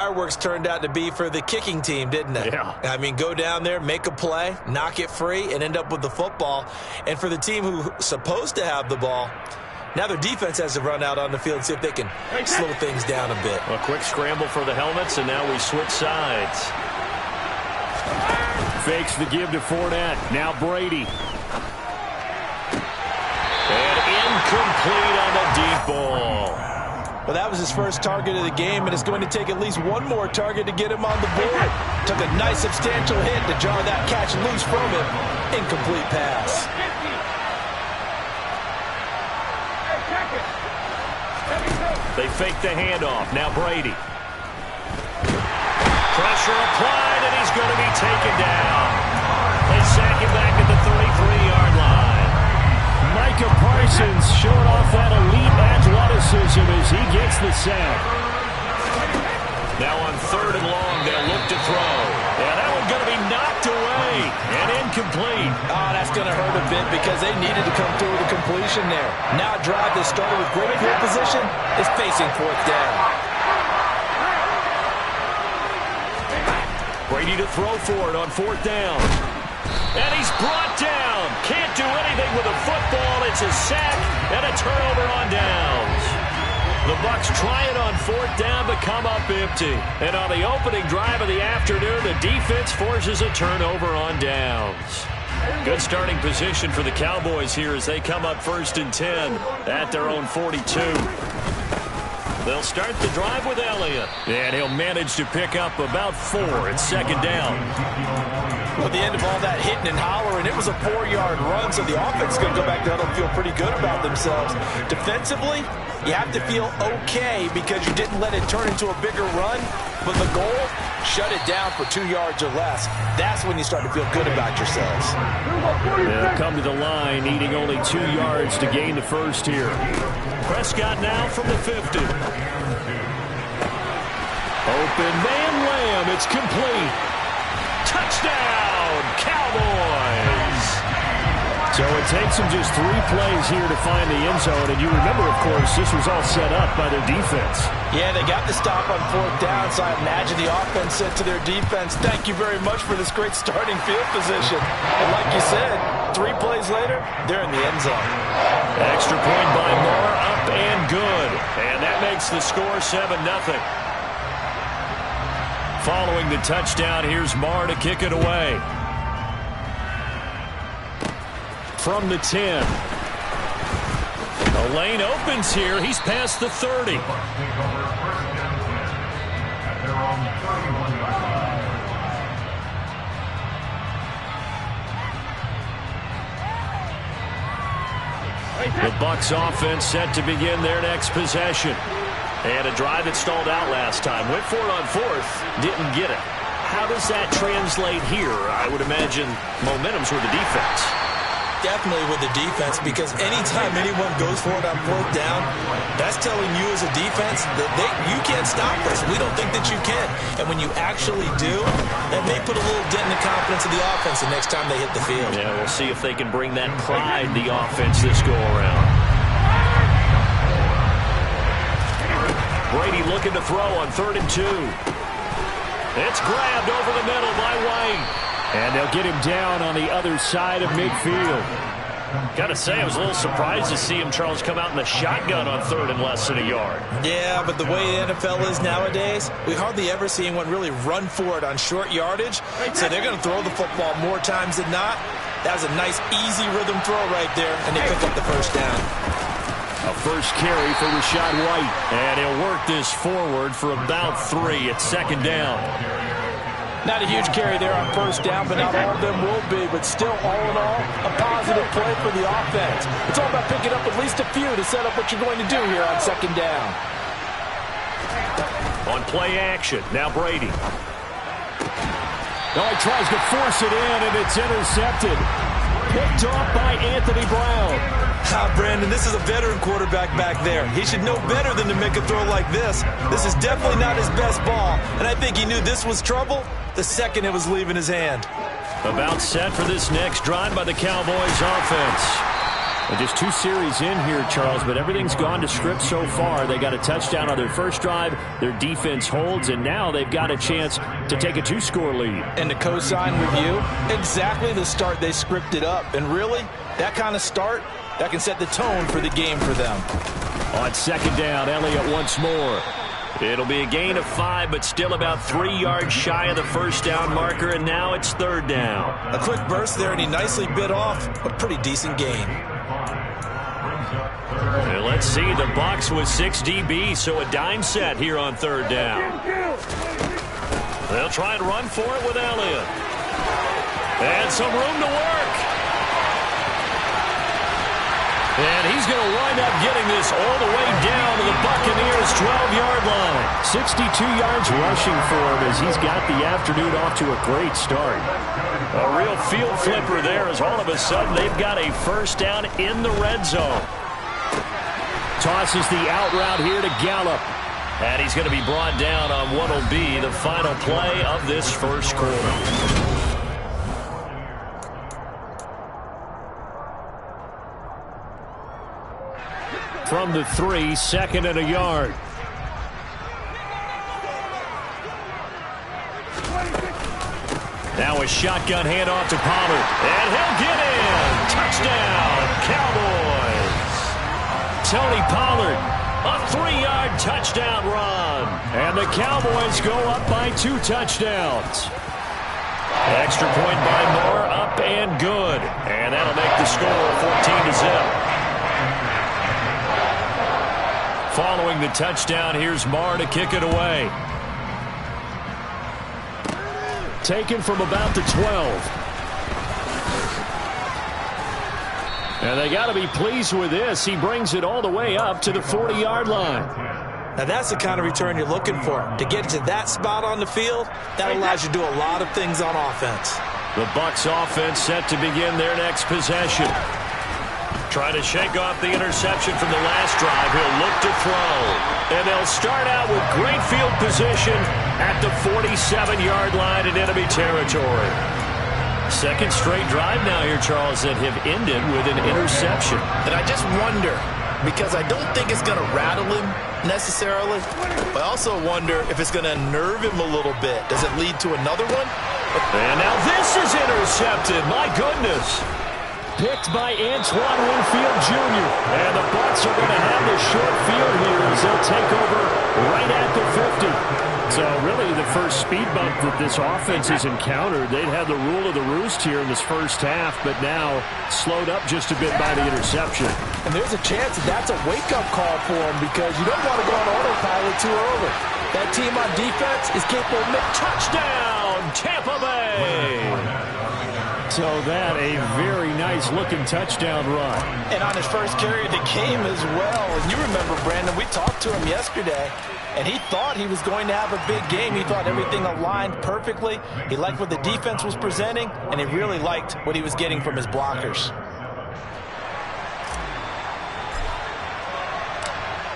Fireworks turned out to be for the kicking team, didn't it? Yeah. I mean, go down there, make a play, knock it free, and end up with the football. And for the team who's supposed to have the ball, now their defense has to run out on the field and see if they can slow things down a bit. A quick scramble for the helmets, and now we switch sides. Fakes the give to Fournette. Now Brady. And incomplete on the deep ball. Well, that was his first target of the game, and it's going to take at least one more target to get him on the board. Took a nice substantial hit to jar that catch loose from him. Incomplete pass. They fake the handoff. Now Brady. Pressure applied, and he's going to be taken down. They sack him back at the 33-yard line. Micah Parsons showing off that elite athleticism as he gets the sack. Now on 3rd and long, they'll look to throw. Yeah, that one's going to be knocked away and incomplete. Oh, that's going to hurt a bit because they needed to come through with a completion there. Now a drive that started with great field position is facing 4th down. Brady to throw for it on 4th down. And he's brought down. Can't do anything with a football. It's a sack and a turnover on downs. The Bucs try it on 4th down but come up empty. And on the opening drive of the afternoon, the defense forces a turnover on downs. Good starting position for the Cowboys here as they come up 1st and 10 at their own 42. They'll start the drive with Elliott. And he'll manage to pick up about 4 at 2nd down. Well, at the end of all that hitting and hollering, it was a 4-yard run, so the offense is going to go back down and feel pretty good about themselves. Defensively, you have to feel okay because you didn't let it turn into a bigger run, but the goal, shut it down for 2 yards or less. That's when you start to feel good about yourselves. They'll come to the line, needing only 2 yards to gain the first here. Prescott now from the 50. Open man Lamb, it's complete. Touchdown, Cowboys! So it takes them just 3 plays here to find the end zone. And you remember, of course, this was all set up by their defense. Yeah, they got the stop on 4th down, so I imagine the offense said to their defense, thank you very much for this great starting field position. And like you said, 3 plays later, they're in the end zone. Extra point by Moore, up and good. And that makes the score 7-0. Following the touchdown, here's Marr to kick it away. From the 10. A lane opens here. He's past the 30. The Bucs offense set to begin their next possession. And a drive that stalled out last time. Went for it on 4th. Didn't get it. How does that translate here? I would imagine momentum's with the defense. Definitely with the defense, because anytime anyone goes for it on 4th down, that's telling you as a defense that you can't stop us. We don't think that you can. And when you actually do, that may put a little dent in the confidence of the offense the next time they hit the field. Yeah, we'll see if they can bring that pride to the offense this go-around. Brady looking to throw on 3rd and 2. It's grabbed over the middle by White. And they'll get him down on the other side of midfield. Got to say, I was a little surprised to see him, Charles, come out in the shotgun on 3rd and less than a yard. Yeah, but the way the NFL is nowadays, we hardly ever see anyone really run for it on short yardage. So they're going to throw the football more times than not. That was a nice, easy rhythm throw right there, and they pick up the 1st down. A first carry for Rachaad White. And he'll work this forward for about 3 at 2nd down. Not a huge carry there on 1st down, but not all of them will be. But still, all in all, a positive play for the offense. It's all about picking up at least a few to set up what you're going to do here on 2nd down. On play action, now Brady. Oh, he tries to force it in, and it's intercepted. Picked off by Anthony Brown. Brandon, this is a veteran quarterback back there. He should know better than to make a throw like this. This is definitely not his best ball, and I think he knew this was trouble the second it was leaving his hand. About set for this next drive by the Cowboys offense. And just 2 series in here, Charles, but everything's gone to script so far. They got a touchdown on their first drive. Their defense holds, and now they've got a chance to take a 2-score lead. And the cosign review, exactly the start they scripted up. And really, that kind of start, that can set the tone for the game for them. On second down, Elliott once more. It'll be a gain of 5, but still about 3 yards shy of the first down marker, and now it's third down. A quick burst there, and he nicely bit off a pretty decent gain. And let's see, the Bucs with 6 DBs, so a dime set here on third down. They'll try and run for it with Elliott. And some room to work. And he's going to wind up getting this all the way down to the Buccaneers' 12-yard line. 62 yards rushing for him as he's got the afternoon off to a great start. A real field flipper there as all of a sudden they've got a first down in the red zone. Tosses the out route here to Gallup. And he's going to be brought down on what will be the final play of this first quarter. From the 3, 2nd and a yard. Now a shotgun handoff to Pollard. And he'll get in. Touchdown, Cowboys. Tony Pollard, a 3-yard touchdown run. And the Cowboys go up by 2 touchdowns. Extra point by Moore, up and good. And that'll make the score 14-0. Following the touchdown, here's Marr to kick it away. Taken from about the 12. And they got to be pleased with this. He brings it all the way up to the 40-yard line. Now that's the kind of return you're looking for. To get to that spot on the field, that allows you to do a lot of things on offense. The Bucs offense set to begin their next possession. Trying to shake off the interception from the last drive. He'll look to throw. And they'll start out with great field position at the 47-yard line in enemy territory. Second straight drive now here, Charles, that have ended with an interception. And I just wonder, because I don't think it's going to rattle him necessarily, but I also wonder if it's going to nerve him a little bit. Does it lead to another one? And now this is intercepted. My goodness. Picked by Antoine Winfield Jr. And the Bucs are going to have the short field here as they'll take over right at the 50. So really the first speed bump that this offense has encountered. They'd had the rule of the roost here in this first half, but now slowed up just a bit by the interception. And there's a chance that that's a wake-up call for them because you don't want to go on autopilot too early. That team on defense is capable of making touchdown, Tampa Bay. So that a very nice-looking touchdown run. And on his first carry of the game as well. And you remember, Brandon, we talked to him yesterday, and he thought he was going to have a big game. He thought everything aligned perfectly. He liked what the defense was presenting, and he really liked what he was getting from his blockers.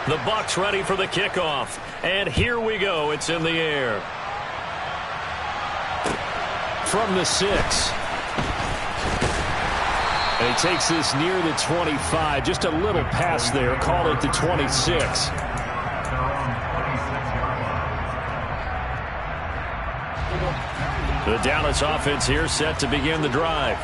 The Bucs ready for the kickoff. And here we go. It's in the air. From the 6. And he takes this near the 25. Just a little pass there. Call it the 26. The Dallas offense here set to begin the drive.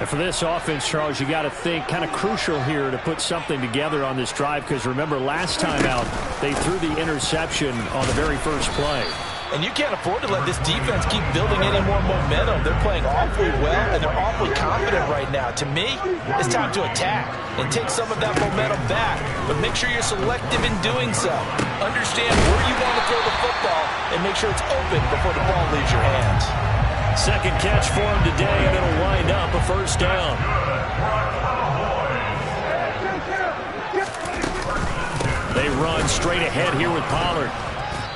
And for this offense, Charles, you got to think kind of crucial here to put something together on this drive because remember last time out they threw the interception on the very first play. And you can't afford to let this defense keep building any more momentum. They're playing awfully well, and they're awfully confident right now. To me, it's time to attack and take some of that momentum back. But make sure you're selective in doing so. Understand where you want to throw the football and make sure it's open before the ball leaves your hands. Second catch for him today, and it'll wind up a first down. They run straight ahead here with Pollard.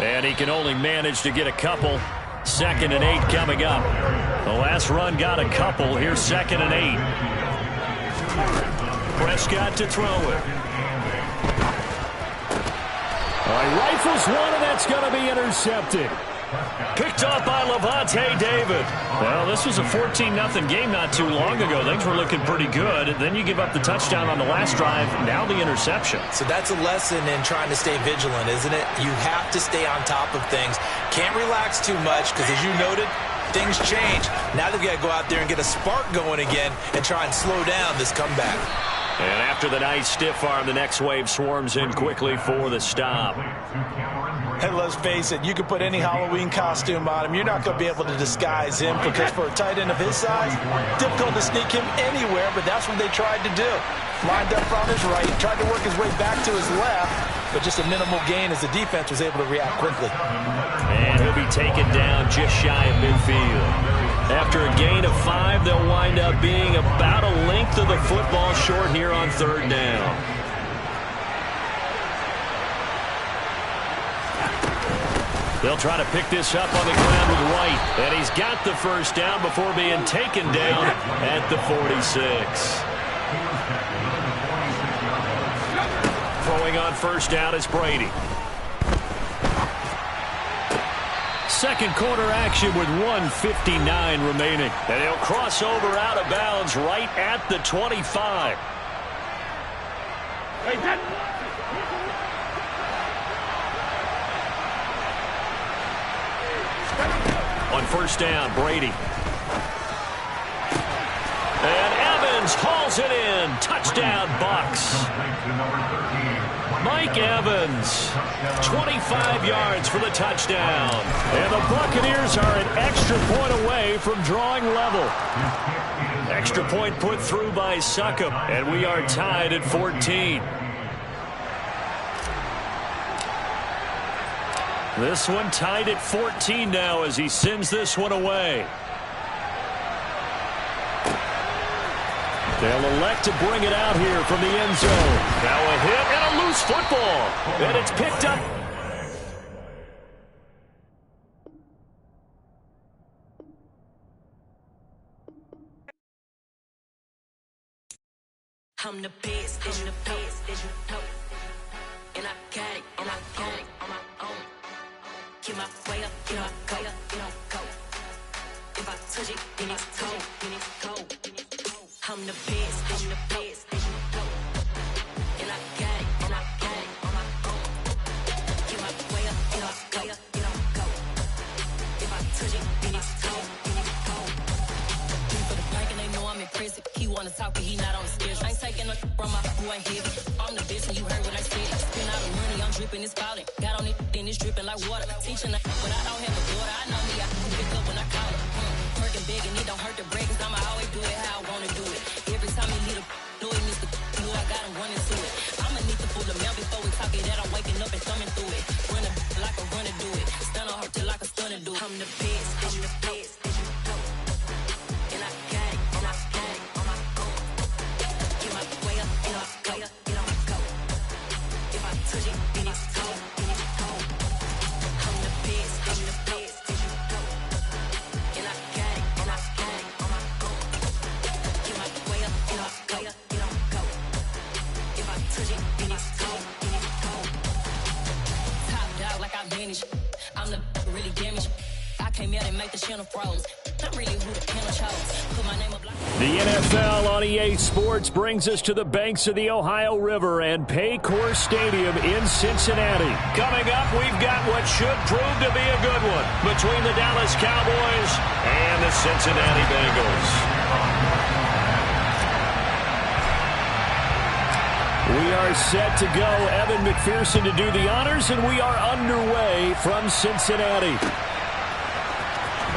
And he can only manage to get a couple. 2nd and 8 coming up. The last run got a couple. Here's 2nd and 8. Prescott to throw it. All right, rifles one, and that's going to be intercepted. Picked off by Levante David. Well, this was a 14-0 game not too long ago. Things were looking pretty good. Then you give up the touchdown on the last drive. Now the interception. So that's a lesson in trying to stay vigilant, isn't it? You have to stay on top of things. Can't relax too much because, as you noted, things change. Now they've got to go out there and get a spark going again and try and slow down this comeback. And after the nice stiff arm, the next wave swarms in quickly for the stop. And let's face it, you can put any Halloween costume on him. You're not going to be able to disguise him because for a tight end of his size, difficult to sneak him anywhere, but that's what they tried to do. Lined up on his right, tried to work his way back to his left, but just a minimal gain as the defense was able to react quickly. And he'll be taken down just shy of midfield. After a gain of 5, they'll wind up being about a length of the football short here on 3rd down. They'll try to pick this up on the ground with White. And he's got the first down before being taken down at the 46. Throwing on first down is Brady. Second quarter action with 1:59 remaining. And he'll cross over out of bounds right at the 25. On first down, Brady. And Evans hauls it in. Touchdown, Bucks. Mike Evans, 25 yards for the touchdown. And the Buccaneers are an extra point away from drawing level. Extra point put through by Succop, and we are tied at 14. This one tied at 14 now as he sends this one away. They'll elect to bring it out here from the end zone. Now a hit and a loose football. And it's picked up. I'm the best, and the best, and you know. And I got it, and I got it on my own. Get my way up, get my go, go. If I touch it, then it's cold, then it's cold. I'm the best, and the best, and you know. And I got it, and I got it on my own. Get my way up, get my go. If I touch it, then it's cold, then it's cold. For the bank and they know I'm impressive. He wanna talk, but he not on the schedule. I ain't taking no from my boy heavy. I'm the best, and you heard what I said. Spend all the money, I'm dripping, it's falling. Got on it, then it's dripping like water. Teaching that, but I don't have a daughter. I know me, I can pick up when I call her. Working big, and it don't hurt the break, 'cause I'ma always do it how I wanna do it. Every time he need a do it, Mr. Know I got him running to it. I'ma need to pull the mail before we talk it that I'm waking up and thumbing through it. Running like a runner do it. Stun on her till like a stunner do it. I'm the best, I'm the best, and you know. And I got it, and I got it on my own. Get my way up, get my go. If I touch it, then it's cold, then it's cold. I'm the best, and you know. And I got it, and I got it on my own. Get my way up, get my go. If I touch it, then it's cold, then it's cold. Top dog like I vanished. I'm the really damaged. I came out and make the channel froze. Not really who the panel chose. Put my name up like The NFL on EA Sports brings us to the banks of the Ohio River and Paycor Stadium in Cincinnati. Coming up, we've got what should prove to be a good one between the Dallas Cowboys and the Cincinnati Bengals. We are set to go. Evan McPherson to do the honors, and we are underway from Cincinnati.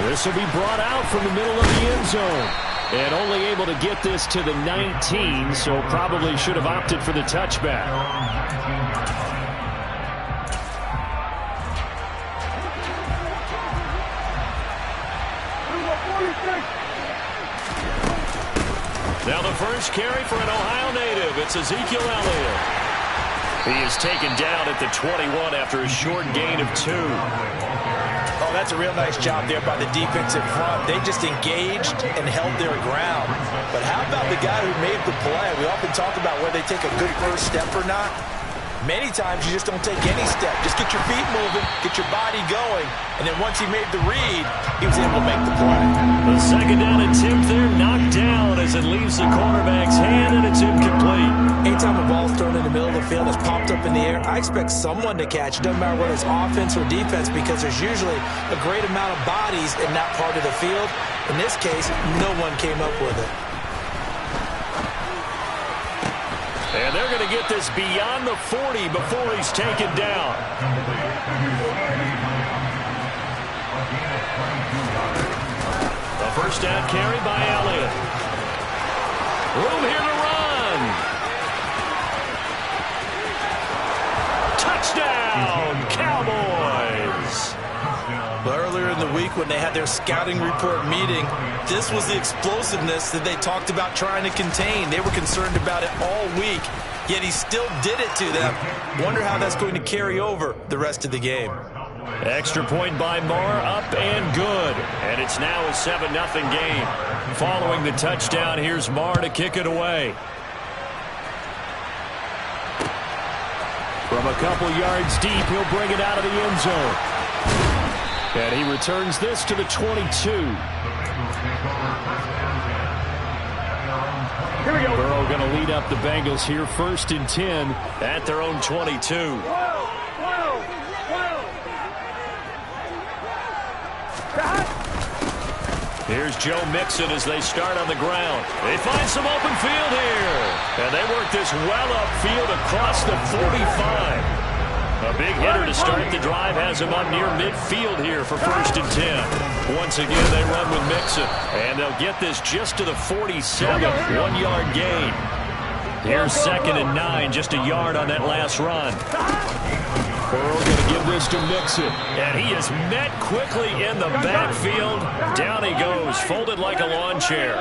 This will be brought out from the middle of the end zone. And only able to get this to the 19, so probably should have opted for the touchback. Now the first carry for an Ohio native. It's Ezekiel Elliott. He is taken down at the 21 after a short gain of 2. Oh, that's a real nice job there by the defensive front. They just engaged and held their ground. But how about the guy who made the play? We often talk about whether they take a good first step or not. Many times you just don't take any step. Just get your feet moving, get your body going, and then once he made the read, he was able to make the play. The second down attempt there knocked down as it leaves the cornerback's hand, and it's incomplete. Anytime a ball's thrown in the middle of the field, it's popped up in the air, I expect someone to catch it. Doesn't matter whether it's offense or defense, because there's usually a great amount of bodies in that part of the field. In this case, no one came up with it. And they're going to get this beyond the 40 before he's taken down. The first down carry by Elliott. Room here to run. Touchdown, Cowboys. But earlier in the week when they had their scouting report meeting, this was the explosiveness that they talked about trying to contain. They were concerned about it all week, yet he still did it to them. Wonder how that's going to carry over the rest of the game. Extra point by Marr, up and good. And it's now a 7-0 game. Following the touchdown, here's Marr to kick it away. From a couple yards deep, he'll bring it out of the end zone. And he returns this to the 22. Here we go. Burrow going to lead up the Bengals here, 1st and 10 at their own 22. Here's Joe Mixon as they start on the ground. They find some open field here. And they work this well upfield across the 45. A big hitter to start the drive has him up near midfield here for 1st and 10. Once again, they run with Mixon. And they'll get this just to the 47, 1-yard gain. Here's 2nd and 9, just a yard on that last run. Burrow going to give this to Mixon. And he is met quickly in the backfield. Down he goes, folded like a lawn chair.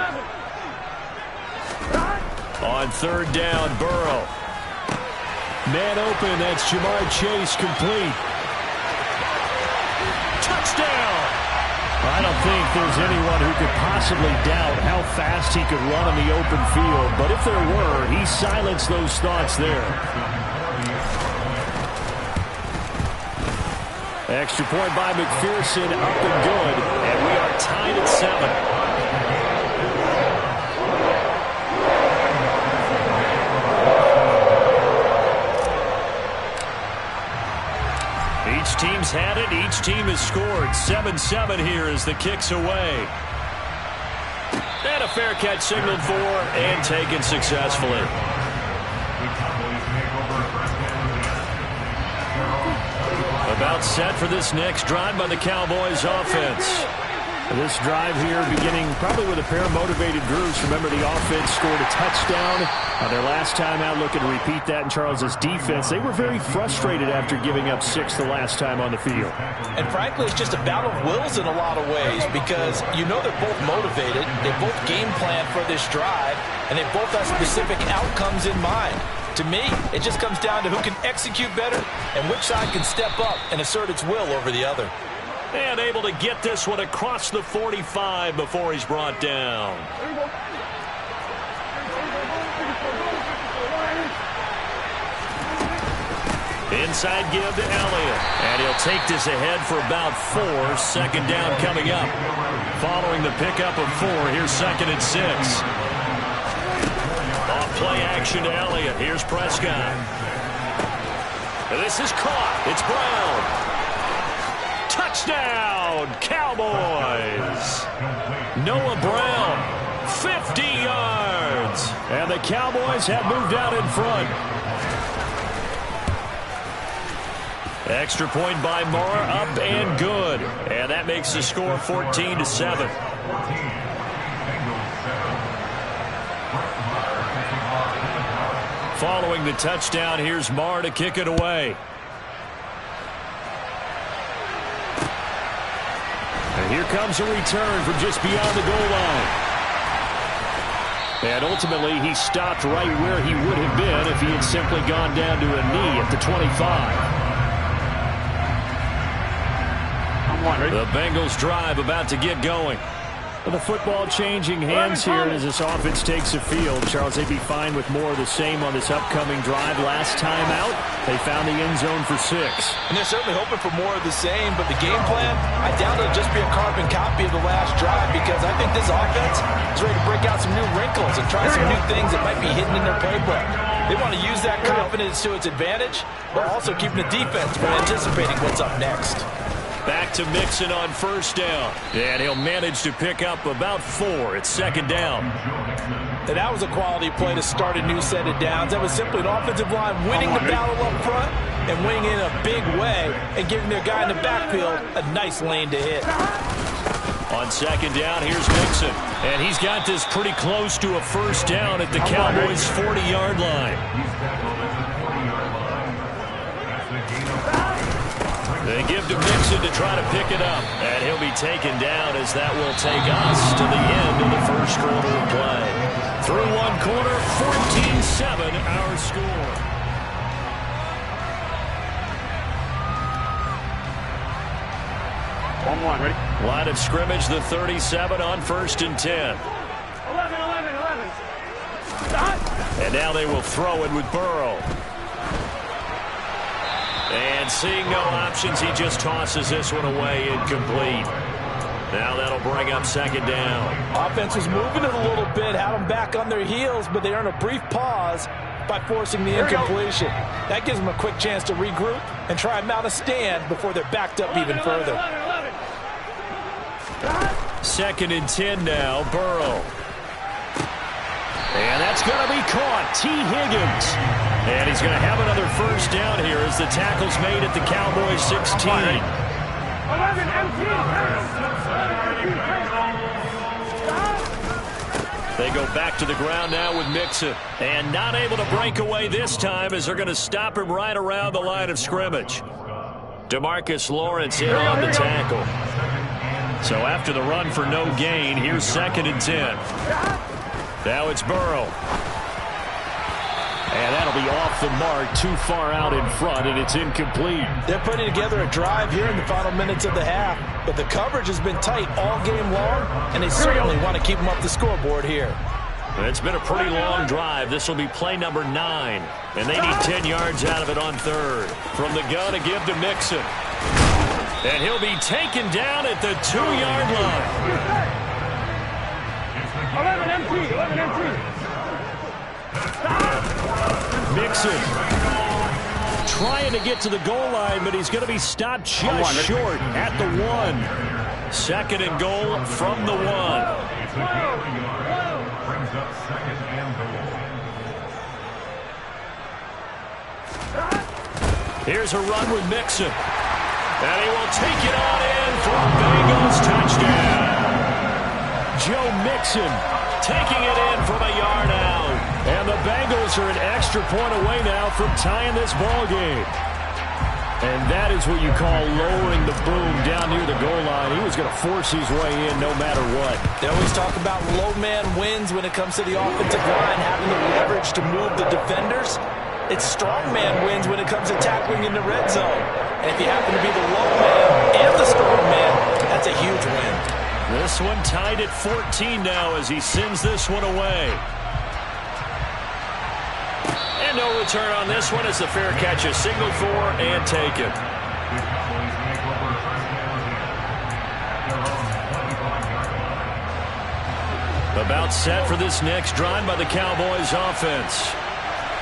On 3rd down, Burrow. Man open, that's Jamar Chase, complete. Touchdown! I don't think there's anyone who could possibly doubt how fast he could run in the open field. But if there were, he silenced those thoughts there. Extra point by McPherson, up and good. And we are tied at 7. Each team's had it. Each team has scored. 7-7 here as the kick's away. And a fair catch signaled for and taken successfully. About set for this next drive by the Cowboys offense. This drive here beginning probably with a pair of motivated groups. Remember, the offense scored a touchdown their last time out, looking to repeat that in Charles's defense. They were very frustrated after giving up 6 the last time on the field. And frankly, it's just a battle of wills in a lot of ways, because you know they're both motivated, they both game plan for this drive, and they both have specific outcomes in mind. To me, it just comes down to who can execute better and which side can step up and assert its will over the other. And able to get this one across the 45 before he's brought down. Inside give to Elliott. And he'll take this ahead for about 4. 2nd down coming up. Following the pickup of 4, here's 2nd and 6. Off play action to Elliott. Here's Prescott. This is caught. It's Brown. Touchdown, Cowboys. Noah Brown, 50 yards. And the Cowboys have moved out in front. Extra point by Marr, up and good. And that makes the score 14-7. Following the touchdown, here's Marr to kick it away. And here comes a return from just beyond the goal line. And ultimately, he stopped right where he would have been if he had simply gone down to a knee at the 25. The Bengals drive about to get going. The football changing hands here as this offense takes the field. Charles, they'd be fine with more of the same on this upcoming drive. Last time out, they found the end zone for 6. And they're certainly hoping for more of the same, but the game plan, I doubt it'll just be a carbon copy of the last drive, because I think this offense is ready to break out some new wrinkles and try some new things that might be hidden in their playbook. They want to use that confidence to its advantage, but also keeping the defense from anticipating what's up next. Back to Mixon on first down. And he'll manage to pick up about 4. It's second down. And that was a quality play to start a new set of downs. That was simply an offensive line winning the battle up front and winning in a big way and giving their guy in the backfield a nice lane to hit. On second down, here's Mixon. And he's got this pretty close to a first down at the Cowboys' 40-yard line. They give to Mixon to try to pick it up. And he'll be taken down as that will take us to the end of the first quarter of play. Through one quarter, 14-7 our score. Ready? Line of scrimmage, the 37 on first and 10. 11. And now they will throw it with Burrow. And seeing no options, he just tosses this one away, incomplete. Now that'll bring up second down. Offense was moving it a little bit, had them back on their heels, but they earn a brief pause by forcing the incompletion. That gives them a quick chance to regroup and try and mount a stand before they're backed up even further. Second and 10 now, Burrow. And that's going to be caught. T. Higgins. And he's going to have another first down here as the tackle's made at the Cowboys' 16. They go back to the ground now with Mixon. And not able to break away this time as they're going to stop him right around the line of scrimmage. DeMarcus Lawrence in on the tackle. So after the run for no gain, here's second and 10. Now it's Burrow. And that'll be off the mark, too far out in front, and it's incomplete. They're putting together a drive here in the final minutes of the half, but the coverage has been tight all game long, and they certainly want to keep them up the scoreboard here. It's been a pretty long drive. This will be play number 9, and they need 10 yards out of it on third. From the gun, a give to Mixon. And he'll be taken down at the 2-yard line. 11 empty. Mixon trying to get to the goal line, but he's going to be stopped just short at the 1. Second and goal from the 1. Here's a run with Mixon. And he will take it on in for a Bengals touchdown. Joe Mixon taking it in from a yard out. And the Bengals are an extra point away now from tying this ball game. And that is what you call lowering the boom down near the goal line. He was going to force his way in no matter what. They always talk about low man wins when it comes to the offensive line, having the leverage to move the defenders. It's strong man wins when it comes to tackling in the red zone. And if you happen to be the low man and the strong man, that's a huge win. This one tied at 14 now as he sends this one away. And no return on this one as the fair catch is signaled for and taken. About set for this next drive by the Cowboys offense.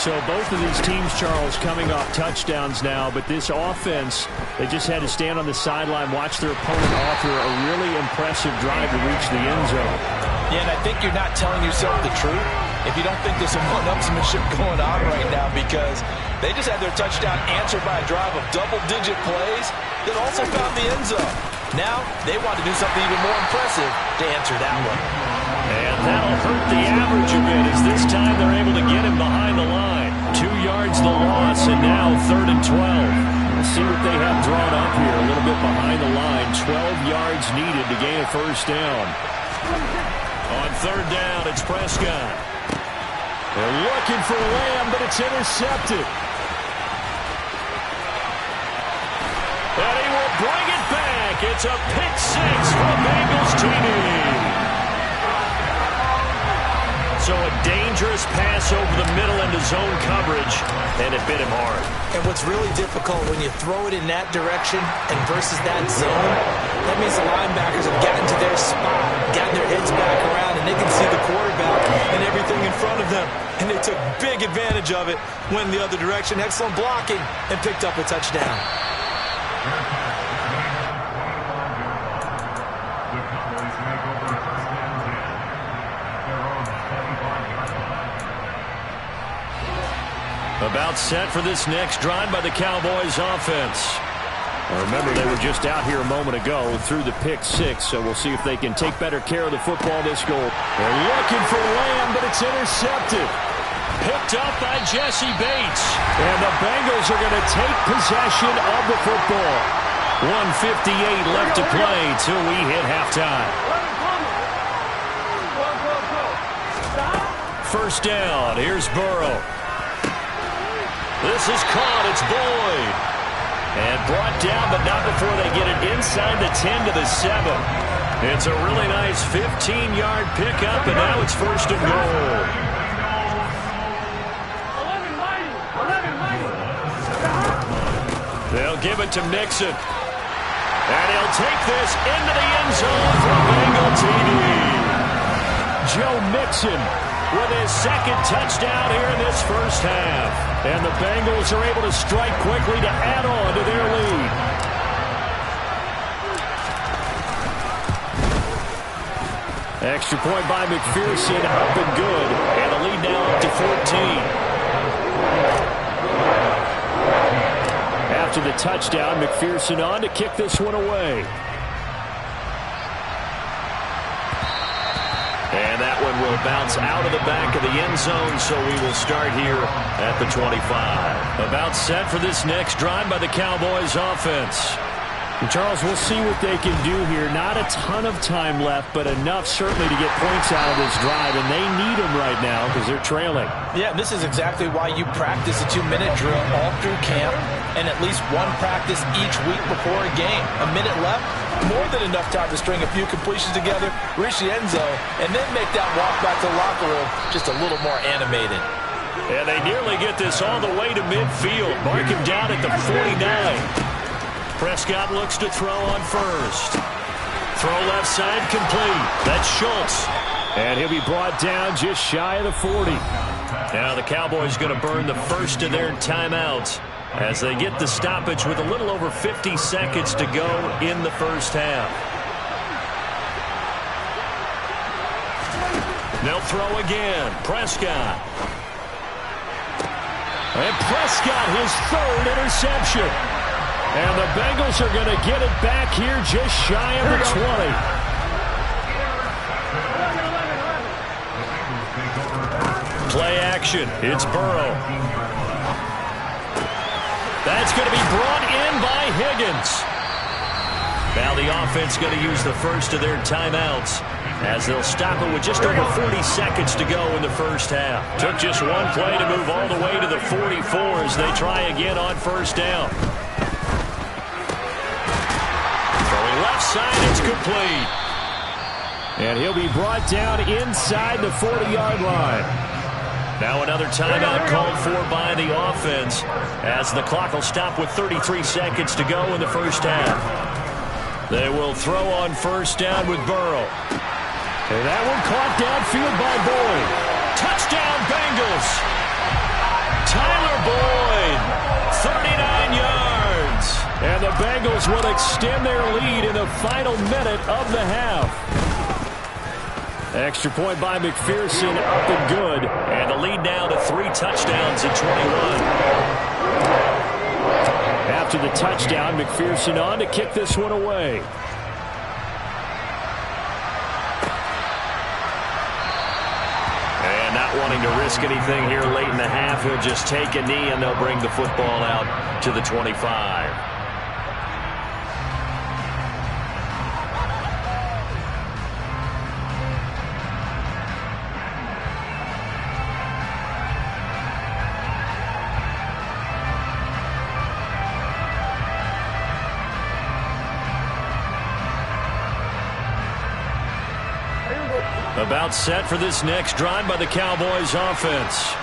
So both of these teams, Charles, coming off touchdowns now, but this offense, they just had to stand on the sideline, watch their opponent offer a really impressive drive to reach the end zone. Yeah, and I think you're not telling yourself the truth if you don't think there's some one-upsmanship going on right now, because they just had their touchdown answered by a drive of double-digit plays that also found the end zone. Now they want to do something even more impressive to answer that one. And that'll hurt the average a bit as this time they're able to get him behind the line. 2 yards the loss, and now 3rd and 12. We'll see what they have drawn up here. A little bit behind the line. 12 yards needed to gain a first down. On 3rd down, it's Prescott. They're looking for Lamb, but it's intercepted. And he will bring it back. It's a pick 6 for Bengals TV. So a dangerous pass over the middle into zone coverage, and it bit him hard. And what's really difficult when you throw it in that direction and versus that zone, that means the linebackers have gotten to their spot, gotten their heads back around, and they can see the quarterback and everything in front of them. And they took big advantage of it, went the other direction, excellent blocking, and picked up a touchdown. About set for this next drive by the Cowboys offense. Remember, they were just out here a moment ago through the pick six, so we'll see if they can take better care of the football this goal. They're looking for Lamb, but it's intercepted. Picked up by Jesse Bates. And the Bengals are going to take possession of the football. 1:58 left to play till we hit halftime. First down. Here's Burrow. This is caught. It's Boyd. And brought down, but not before they get it inside the 10 to the 7. It's a really nice 15-yard pickup, and now it's first and goal. They'll give it to Mixon. And he'll take this into the end zone for a Bengal TD. Joe Mixon with his second touchdown here in this first half. And the Bengals are able to strike quickly to add on to their lead. Extra point by McPherson, up and good. And the lead now up to 14. After the touchdown, McPherson on to kick this one away. And that one will bounce out of the back of the end zone, so we will start here at the 25. About set for this next drive by the Cowboys offense. And Charles, we'll see what they can do here. Not a ton of time left, but enough certainly to get points out of this drive, and they need them right now because they're trailing. Yeah, this is exactly why you practice a 2-minute drill all through camp and at least one practice each week before a game. A minute left, more than enough time to string a few completions together, reach the end zone, and then make that walk back to the locker room just a little more animated. And they nearly get this all the way to midfield. Mark him down at the 49. Prescott looks to throw on first. Throw left side complete. That's Schultz. And he'll be brought down just shy of the 40. Now the Cowboys going to burn the first of their timeouts as they get the stoppage with a little over 50 seconds to go in the first half. They'll throw again. Prescott. And Prescott, his third interception. And the Bengals are going to get it back here just shy of the 20. Play action. It's Burrow. That's going to be brought in by Higgins. Now the offense going to use the first of their timeouts as they'll stop it with just over 40 seconds to go in the first half. Took just one play to move all the way to the 44 as they try again on first down. Left side, it's complete. And he'll be brought down inside the 40-yard line. Now another timeout called for by the offense as the clock will stop with 33 seconds to go in the first half. They will throw on first down with Burrow. And that one caught downfield by Boyd. Touchdown, Bengals. Tyler Boyd, 39 yards. And the Bengals will extend their lead in the final minute of the half. Extra point by McPherson, up and good. And the lead now to 3 touchdowns at 21. After the touchdown, McPherson on to kick this one away. And not wanting to risk anything here late in the half, he'll just take a knee and they'll bring the football out to the 25. About set for this next drive by the Cowboys offense.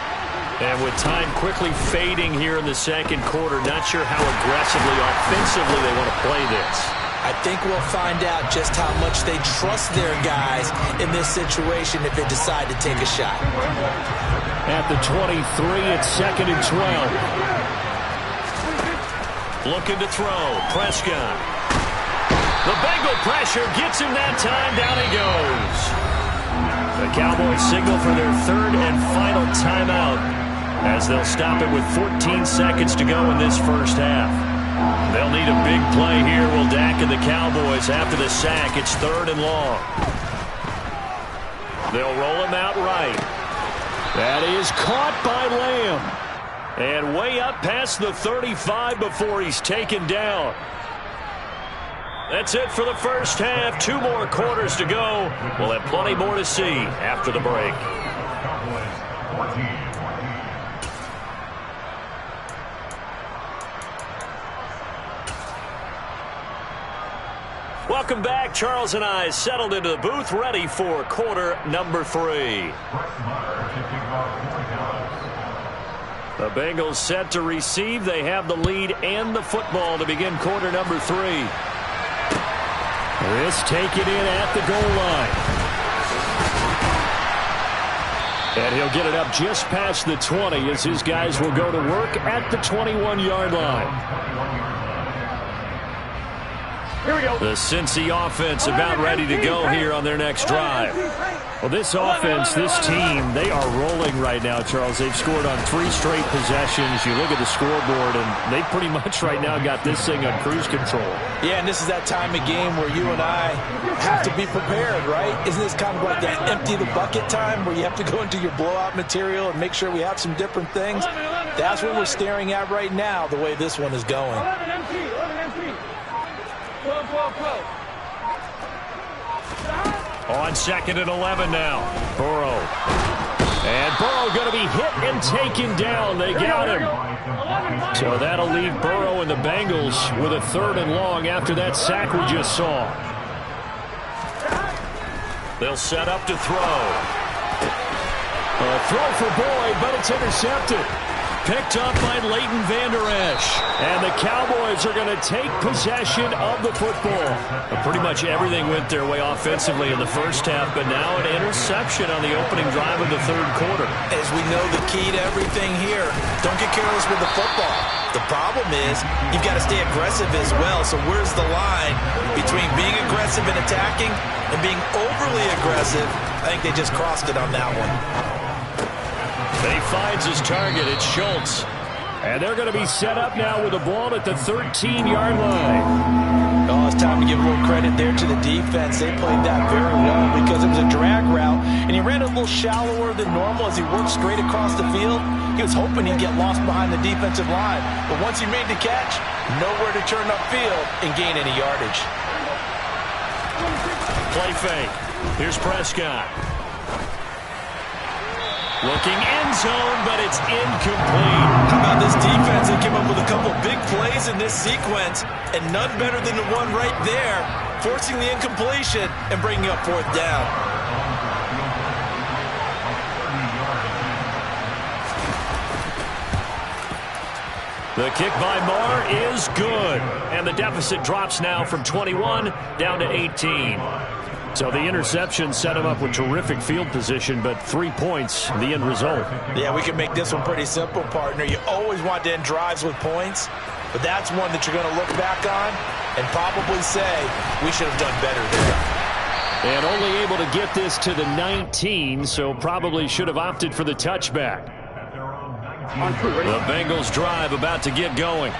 And with time quickly fading here in the second quarter, not sure how aggressively, offensively they want to play this. I think we'll find out just how much they trust their guys in this situation if they decide to take a shot. At the 23, it's 2nd and 12. Looking to throw. Prescott. The Bengal pressure gets him that time. Down he goes. The Cowboys signal for their 3rd and final timeout as they'll stop it with 14 seconds to go in this first half. They'll need a big play here. Will Dak and the Cowboys after the sack. It's 3rd and long. They'll roll him out right. That is caught by Lamb. And way up past the 35 before he's taken down. That's it for the first half. 2 more quarters to go. We'll have plenty more to see after the break. Welcome back. Charles and I settled into the booth, ready for quarter number 3. The Bengals set to receive. They have the lead and the football to begin quarter number 3. This taken in at the goal line. And he'll get it up just past the 20 as his guys will go to work at the 21-yard line. Here we go. The Cincy offense about ready to go here on their next drive. Well, this offense, this team, they are rolling right now, Charles. They've scored on 3 straight possessions. You look at the scoreboard, and they pretty much right now got this thing on cruise control. Yeah, and this is that time of game where you and I have to be prepared, right? Isn't this kind of like that empty the bucket time where you have to go into your blowout material and make sure we have some different things? That's what we're staring at right now, the way this one is going. 11 empty. 12, 12, 12. On 2nd and 11 now. Burrow. And Burrow going to be hit and taken down. They got him. So that'll leave Burrow and the Bengals with a 3rd and long after that sack we just saw. They'll set up to throw. A throw for Boyd, but it's intercepted. Picked up by Leighton Vander Esch. And the Cowboys are going to take possession of the football. Pretty much everything went their way offensively in the first half, but now an interception on the opening drive of the 3rd quarter. As we know, the key to everything here, don't get careless with the football. The problem is you've got to stay aggressive as well. So where's the line between being aggressive and attacking and being overly aggressive? I think they just crossed it on that one. He finds his target. It's Schultz. And they're going to be set up now with the ball at the 13-yard line. Oh, it's time to give a little credit there to the defense. They played that very well because it was a drag route, and he ran a little shallower than normal as he worked straight across the field. He was hoping he'd get lost behind the defensive line. But once he made the catch, nowhere to turn upfield and gain any yardage. Play fake. Here's Prescott. Looking end zone, but it's incomplete. How about this defense? They came up with a couple big plays in this sequence, and none better than the one right there, forcing the incompletion and bringing up 4th down. The kick by Marr is good, and the deficit drops now from 21 down to 18. So the interception set him up with terrific field position, but 3 points, the end result. Yeah, we can make this one pretty simple, partner. You always want to end drives with points, but that's one that you're going to look back on and probably say, we should have done better there. And only able to get this to the 19, so probably should have opted for the touchback. The Bengals drive about to get going.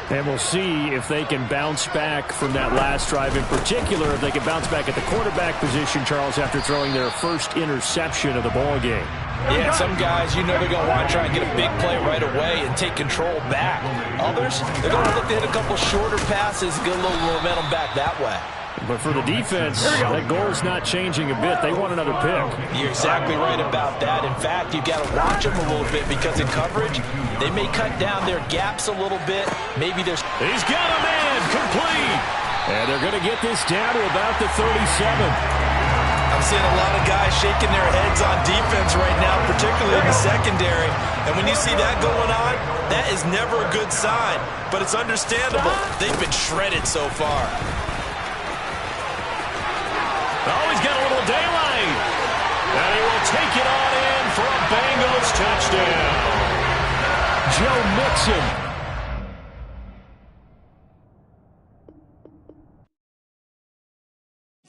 And we'll see if they can bounce back from that last drive. In particular, if they can bounce back at the quarterback position, Charles, after throwing their first interception of the ball game. Yeah, some guys, you know they're going to want to try and get a big play right away and take control back. Others, they're going to look to hit a couple shorter passes and get a little momentum back that way. But for the defense, that goal's not changing a bit. They want another pick. You're exactly right about that. In fact, you've got to watch them a little bit because in coverage, they may cut down their gaps a little bit. Maybe there's... He's got a man complete. And they're going to get this down to about the 37. I'm seeing a lot of guys shaking their heads on defense right now, particularly in the secondary. And when you see that going on, that is never a good sign. But it's understandable. They've been shredded so far. Oh, he's got a little daylight. And he will take it on in for a Bengals touchdown. Joe Mixon.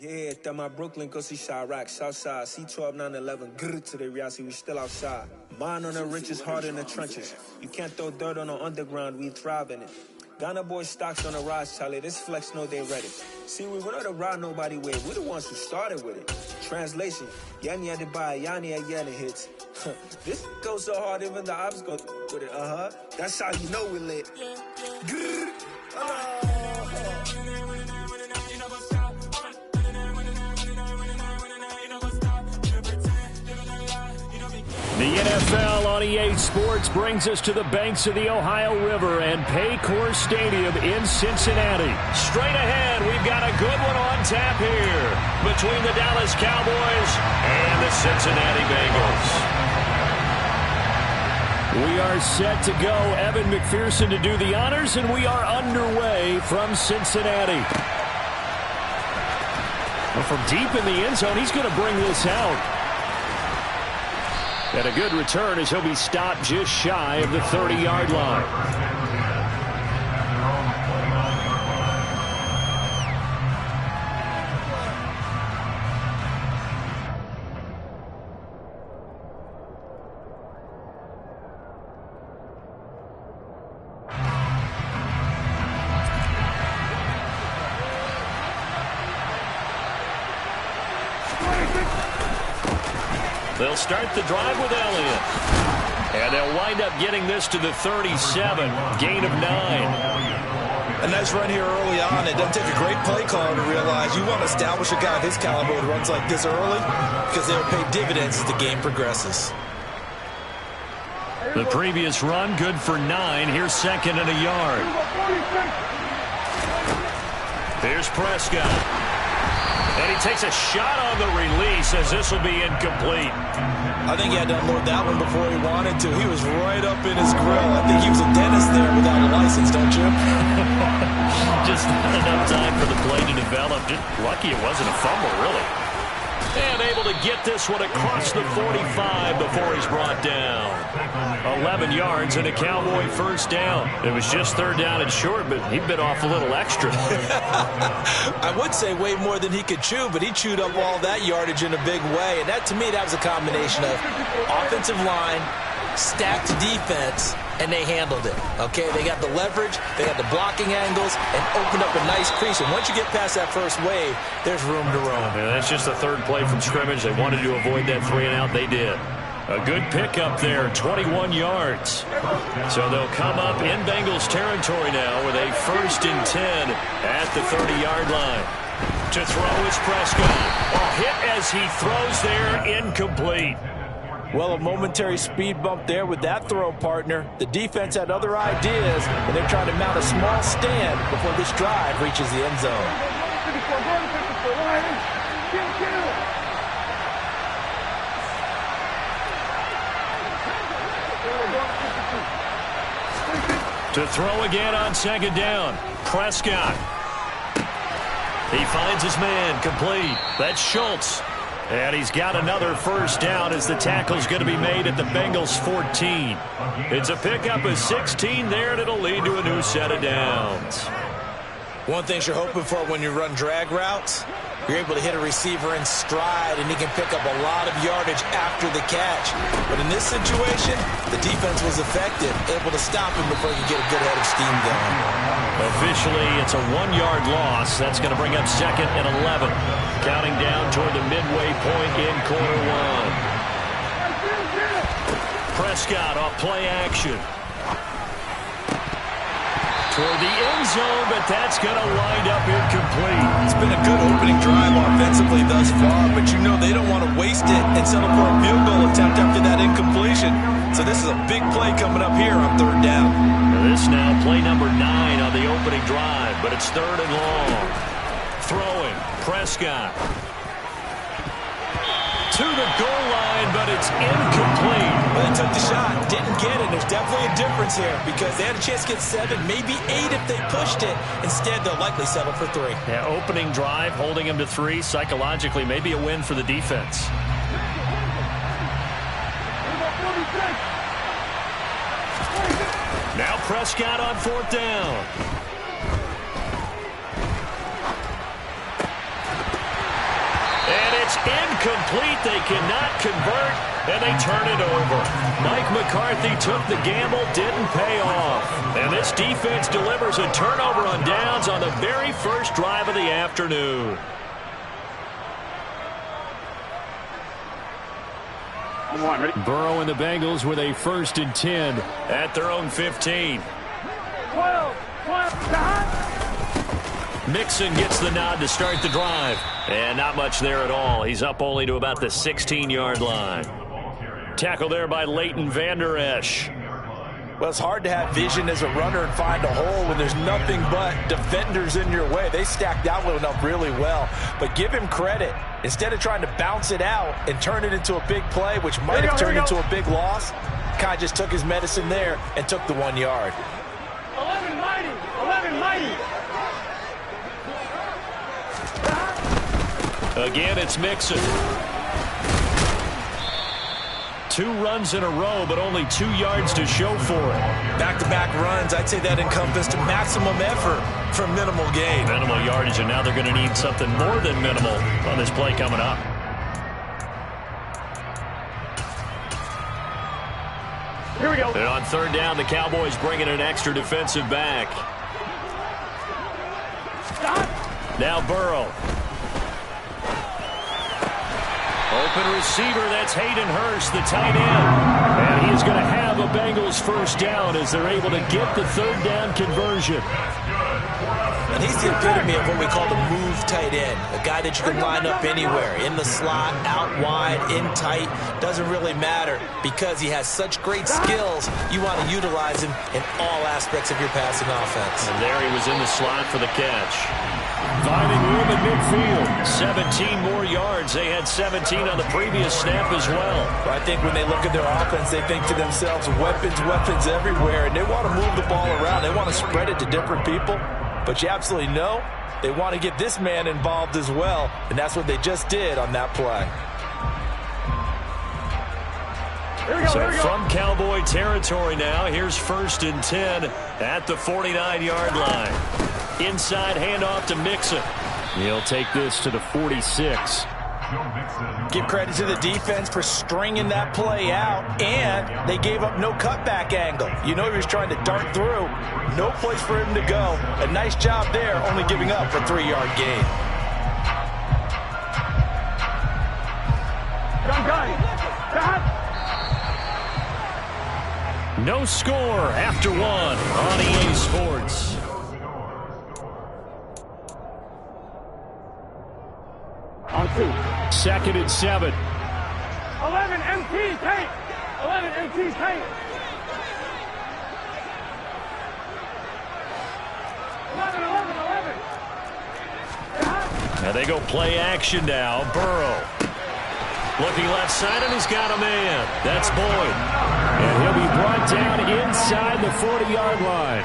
Yeah, that my Brooklyn, go see Chirac, Southside, C12, 911, grrr to the reality, we still outside. Mine on the riches, hard in the trenches. You can't throw dirt on the underground, we thrive in it. Ghana boys stocks on the rise, Charlie, this flex know they ready. See, we were not to ride nobody with, we the ones who started with it. Translation, Yanni had to buy, Yanni had Yanni hits. This goes so hard, even the ops go with it, That's how you know we lit. Grrr, The NFL on EA Sports brings us to the banks of the Ohio River and Paycor Stadium in Cincinnati. Straight ahead, we've got a good one on tap here between the Dallas Cowboys and the Cincinnati Bengals. We are set to go. Evan McPherson to do the honors, and we are underway from Cincinnati. Well, from deep in the end zone, he's going to bring this out. And a good return as he'll be stopped just shy of the 30-yard line. They'll start the drive with Elliott. And they'll wind up getting this to the 37. Gain of 9. A nice run here early on. It doesn't take a great play caller to realize you want to establish a guy of his caliber who runs like this early because they'll pay dividends as the game progresses. The previous run, good for 9. Here's second and a yard. Here's Prescott. And he takes a shot on the release as this will be incomplete. I think he had to unload that one before he wanted to. He was right up in his grill. I think he was a dentist there without a license, don't you? Just not enough time for the play to develop. Just lucky it wasn't a fumble, really. And able to get this one across the 45 before he's brought down. 11 yards and a Cowboy first down. It was just third down and short, but he bit off a little extra. I would say way more than he could chew, but he chewed up all that yardage in a big way. And that, to me, that was a combination of offensive line, stacked defense, and they handled it. Okay, they got the leverage, they got the blocking angles, and opened up a nice crease. And once you get past that first wave, there's room to roam. Yeah, that's just the third play from scrimmage. They wanted to avoid that 3-and-out. They did. A good pickup there, 21 yards. So they'll come up in Bengals territory now with a 1st and 10 at the 30-yard line. To throw is Prescott. A hit as he throws there, incomplete. Well, a momentary speed bump there with that throw, partner. The defense had other ideas, and they're trying to mount a small stand before this drive reaches the end zone. To throw again on second down, Prescott. He finds his man, complete. That's Schultz. And he's got another first down as the tackle's going to be made at the Bengals 14. It's a pickup of 16 there, and it'll lead to a new set of downs. One thing you're hoping for when you run drag routes, you're able to hit a receiver in stride, and he can pick up a lot of yardage after the catch. But in this situation, the defense was effective, able to stop him before he could get a good head of steam going. Officially, it's a 1-yard loss. That's going to bring up 2nd and 11. Counting down toward the midway point in quarter 1. Prescott off play action. Toward the end zone, but that's going to wind up incomplete. It's been a good opening drive offensively thus far, but you know they don't want to waste it and settle for a field goal attempt after that incompletion. So this is a big play coming up here on 3rd down. This now play number 9 on the opening drive, but it's 3rd and long. Throwing, Prescott. to the goal line, but it's incomplete. Well, they took the shot, didn't get it. There's definitely a difference here because they had a chance to get 7, maybe 8 if they pushed it. Instead, they'll likely settle for 3. Yeah, opening drive, holding him to 3. Psychologically, maybe a win for the defense. Now Prescott on 4th down. And it's incomplete. They cannot convert, and they turn it over. Mike McCarthy took the gamble, didn't pay off. And this defense delivers a turnover on downs on the very first drive of the afternoon. Burrow and the Bengals with a 1st and 10 at their own 15. 12. Mixon gets the nod to start the drive. And not much there at all. He's up only to about the 16-yard line. Tackle there by Leighton Vander Esch. Well, it's hard to have vision as a runner and find a hole when there's nothing but defenders in your way. They stacked that one up really well. But give him credit. Instead of trying to bounce it out and turn it into a big play, which might have turned into a big loss, Kai just took his medicine there and took the 1 yard. 11 mighty. 11 mighty. Again, it's Mixon. 2 runs in a row, but only 2 yards to show for it. Back-to-back runs, I'd say that encompassed maximum effort for minimal gain. Minimal yardage, and now they're going to need something more than minimal on this play coming up. Here we go. And on 3rd down, the Cowboys bring in an extra defensive back. Stop. Now Burrow. Open receiver, that's Hayden Hurst, the tight end. And he is going to have a Bengals 1st down as they're able to get the 3rd down conversion. And he's the epitome of what we call the move tight end. A guy that you can line up anywhere. In the slot, out wide, in tight. Doesn't really matter because he has such great skills. You want to utilize him in all aspects of your passing offense. And there he was in the slot for the catch. Finding room in midfield. 17 more yards. They had 17 on the previous snap as well. But I think when they look at their offense, they think to themselves, weapons everywhere. And they want to move the ball around. They want to spread it to different people. But you absolutely know they want to get this man involved as well. And that's what they just did on that play. So from Cowboy territory now, here's 1st and 10 at the 49-yard line. Inside handoff to Mixon. He'll take this to the 46. Give credit to the defense for stringing that play out, and they gave up no cutback angle. You know he was trying to dart through. No place for him to go. A nice job there, only giving up a 3-yard gain. No score after 1 on EA Sports. On 2. 2nd and 7. 11 MT tank. 11 MT tank. 11. Now they go play action now. Burrow. Looking left side, and he's got a man. That's Boyd. And he'll be brought down inside the 40-yard line.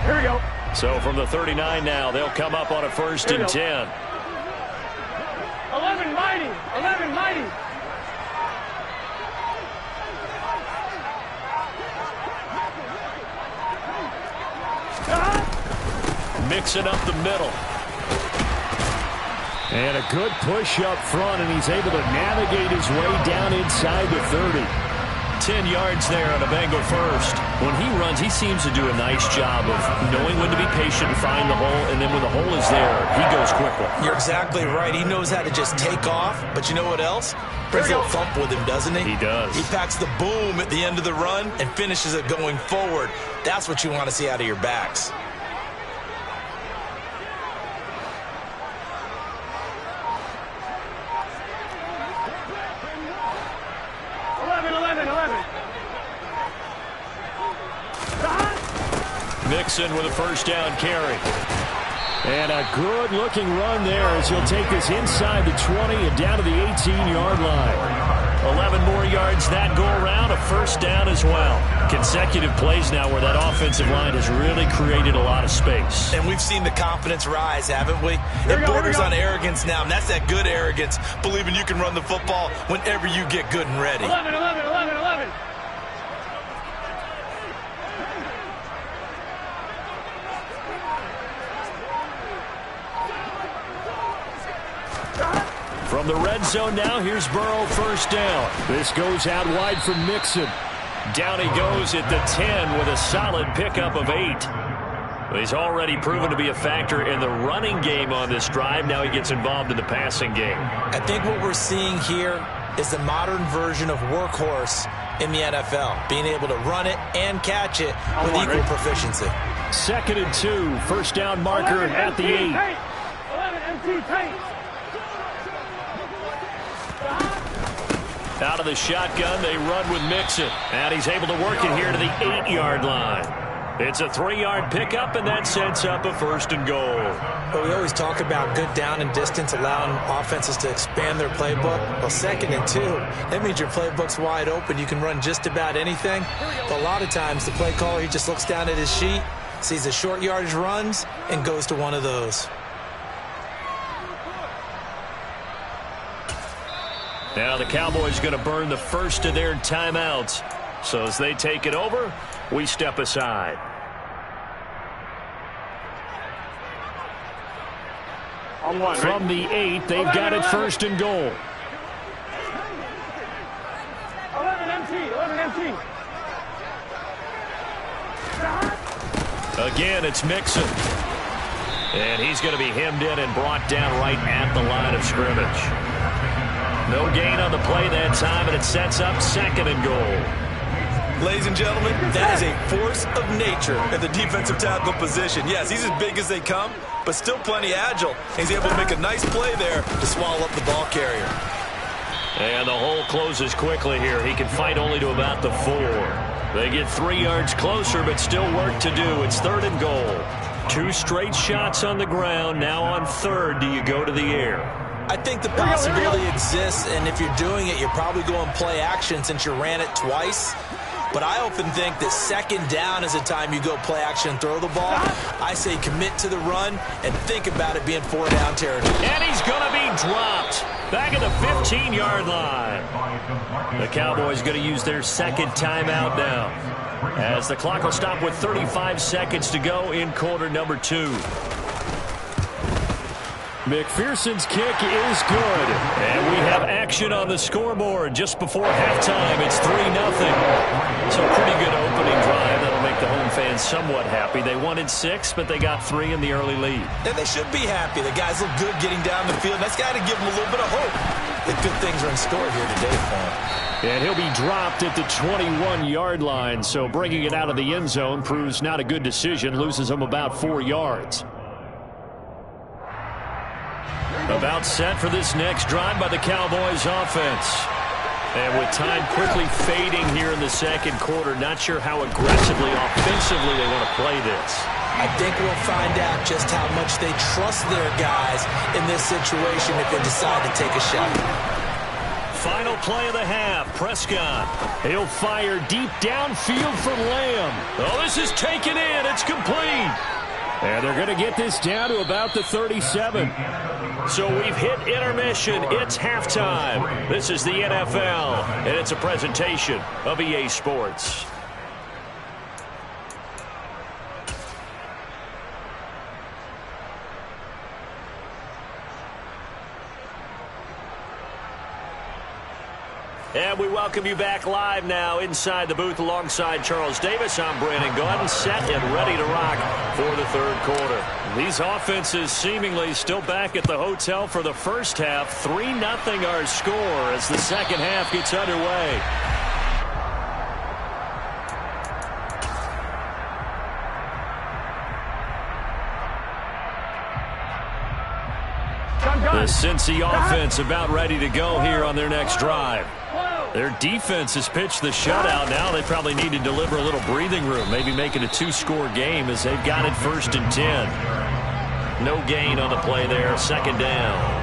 Here we go. So from the 39 now, they'll come up on a 1st and 10. 11 mighty. 11 mighty. Mixing up the middle. And a good push up front, and he's able to navigate his way down inside the 30. 10 yards there on a Bengal 1st. When he runs, he seems to do a nice job of knowing when to be patient and find the hole, and then when the hole is there, he goes quickly. You're exactly right. He knows how to just take off, but you know what else? Brings a little thump with him, doesn't he? He does. He packs the boom at the end of the run and finishes it going forward. That's what you want to see out of your backs. Mixon with a first down carry. And a good-looking run there as he'll take this inside the 20 and down to the 18-yard line. 11 more yards that go around, a first down as well. Consecutive plays now where that offensive line has really created a lot of space. And we've seen the confidence rise, haven't we? It borders on arrogance now, and that's that good arrogance, believing you can run the football whenever you get good and ready. 11, 11, 11, 11. From the red zone now, here's Burrow, first down. This goes out wide for Mixon. Down he goes at the 10 with a solid pickup of 8. He's already proven to be a factor in the running game on this drive. Now he gets involved in the passing game. I think what we're seeing here is the modern version of workhorse in the NFL, being able to run it and catch it with equal proficiency. 2nd and 2, first down marker at the 8. 11 empty tank. Out of the shotgun, they run with Mixon. And he's able to work it here to the 8-yard line. It's a 3-yard pickup, and that sets up a first and goal. But we always talk about good down and distance, allowing offenses to expand their playbook. Well, 2nd and 2, that means your playbook's wide open. You can run just about anything. But a lot of times, the play caller, he just looks down at his sheet, sees the short yardage runs, and goes to one of those. Now the Cowboys going to burn the first of their timeouts. So as they take it over, we step aside. From the 8, they've got it first and goal. 11 empty, 11 empty. Again, it's Mixon. And he's going to be hemmed in and brought down right at the line of scrimmage. No gain on the play that time, and it sets up 2nd and goal. Ladies and gentlemen, that is a force of nature at the defensive tackle position. Yes, he's as big as they come, but still plenty agile. He's able to make a nice play there to swallow up the ball carrier. And the hole closes quickly here. He can fight only to about the 4. They get 3 yards closer, but still work to do. It's 3rd and goal. 2 straight shots on the ground. Now on 3rd, do you go to the air? I think the possibility exists, and if you're doing it, you're probably going play action since you ran it twice. But I often think that 2nd down is the time you go play action and throw the ball. I say commit to the run and think about it being 4-down territory. And he's going to be dropped back at the 15-yard line. The Cowboys going to use their 2nd timeout now, as the clock will stop with 35 seconds to go in quarter number 2. McPherson's kick is good. And we have action on the scoreboard just before halftime. It's 3-0. So a pretty good opening drive. That'll make the home fans somewhat happy. They wanted 6, but they got 3 in the early lead. And they should be happy. The guys look good getting down the field. That's got to give them a little bit of hope that good things are in store here today for him. And he'll be dropped at the 21-yard line. So bringing it out of the end zone proves not a good decision. Loses him about 4 yards. About set for this next drive by the Cowboys offense. And with time quickly fading here in the 2nd quarter, not sure how aggressively, offensively they want to play this. I think we'll find out just how much they trust their guys in this situation if they decide to take a shot. Final play of the half, Prescott. He'll fire deep downfield for Lamb. Oh, this is taken in. It's complete. And they're going to get this down to about the 37. So we've hit intermission. It's halftime. This is the NFL, and it's a presentation of EA Sports. And we welcome you back live now inside the booth alongside Charles Davis. I'm Brandon Gordon, set and ready to rock for the 3rd quarter. These offenses seemingly still back at the hotel for the first half. 3-0 our score as the 2nd half gets underway. The Cincy offense about ready to go here on their next drive. Their defense has pitched the shutout. Now they probably need to deliver a little breathing room, maybe make it a 2-score game as they've got it 1st and 10. No gain on the play there, 2nd down.